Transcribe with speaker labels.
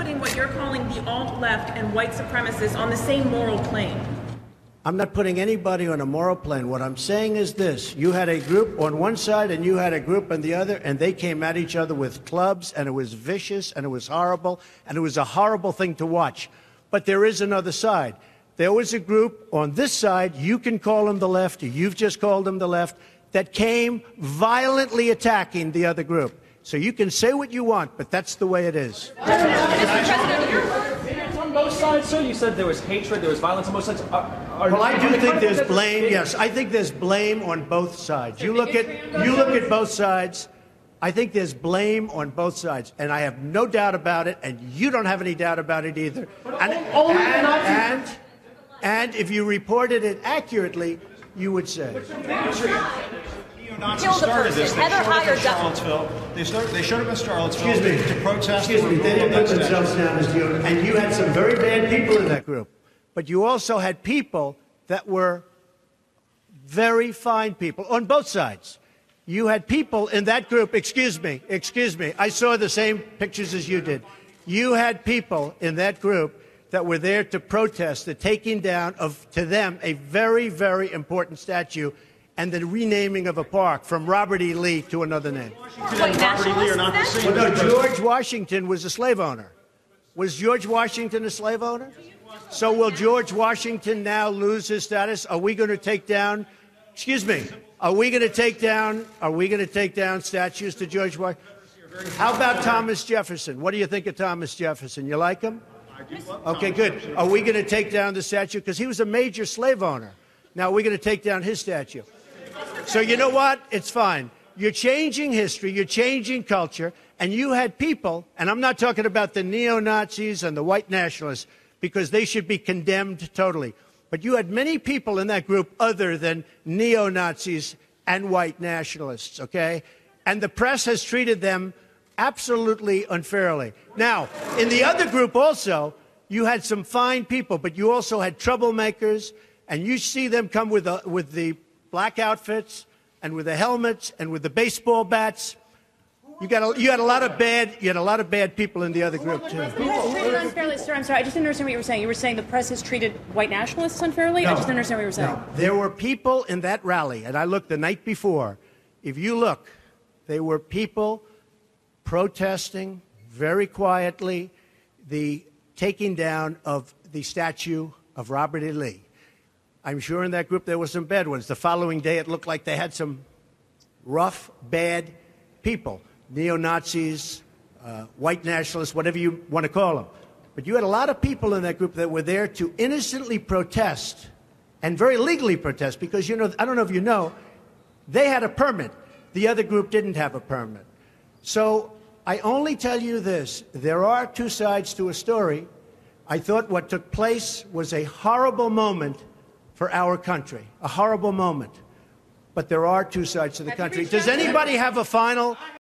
Speaker 1: putting what you're calling the alt-left and white supremacists on the same moral plane.
Speaker 2: I'm not putting anybody on a moral plane. What I'm saying is this. You had a group on one side and you had a group on the other, and they came at each other with clubs, and it was vicious, and it was horrible, and it was a horrible thing to watch. But there is another side. There was a group on this side, you can call them the left, or you've just called them the left, that came violently attacking the other group. So you can say what you want, but that's the way it is.
Speaker 3: It's on both sides, sir. You said there was hatred, there was violence on both sides.
Speaker 2: Well, I do think there's blame. Yes, I think there's blame on both sides. You look at both sides. I think there's blame on both sides, and I have no doubt about it, and you don't have any doubt about it either. And if you reported it accurately, you would say.
Speaker 4: Neo-Nazis started this. They showed up in Charlottesville to protest.
Speaker 2: Excuse me. They didn't put themselves down as neo, and you had some very bad people in that group. But you also had people that were very fine people on both sides. You had people in that group, excuse me, I saw the same pictures as you did. You had people in that group that were there to protest the taking down of, to them, a very, very important statue and the renaming of a park from Robert E. Lee to another name.
Speaker 4: Robert E. Lee are not the same.
Speaker 2: Well, no, George Washington was a slave owner. Was George Washington a slave owner? So will George Washington now lose his status? Are we going to take down, excuse me, are we going to take down statues to George Washington? How about Thomas Jefferson? What do you think of Thomas Jefferson? You like him? Okay, good. Are we going to take down the statue? Because he was a major slave owner. Now we're going to take down his statue. So you know what? It's fine. You're changing history. You're changing culture. And you had people, and I'm not talking about the neo-Nazis and the white nationalists, because they should be condemned totally. But you had many people in that group other than neo-Nazis and white nationalists, okay? And the press has treated them absolutely unfairly. Now, in the other group also, you had some fine people, but you also had troublemakers, and you see them come with the black outfits and with the helmets and with the baseball bats. You had a lot of bad people in the other group too.
Speaker 5: The press treated unfairly, sir. I'm sorry, I just didn't understand what you were saying. You were saying the press has treated white nationalists unfairly?
Speaker 2: No,
Speaker 5: I just didn't understand what you were saying.
Speaker 2: No. There were people in that rally, and I looked the night before. If you look, there were people protesting very quietly the taking down of the statue of Robert E. Lee. I'm sure in that group there were some bad ones. The following day it looked like they had some rough, bad people. Neo-Nazis, white nationalists, whatever you want to call them. But you had a lot of people in that group that were there to innocently protest, and very legally protest, because, you know, I don't know if you know, they had a permit. The other group didn't have a permit. So I only tell you this. There are two sides to a story. I thought what took place was a horrible moment for our country, a horrible moment. But there are two sides to the country. Does anybody have a final?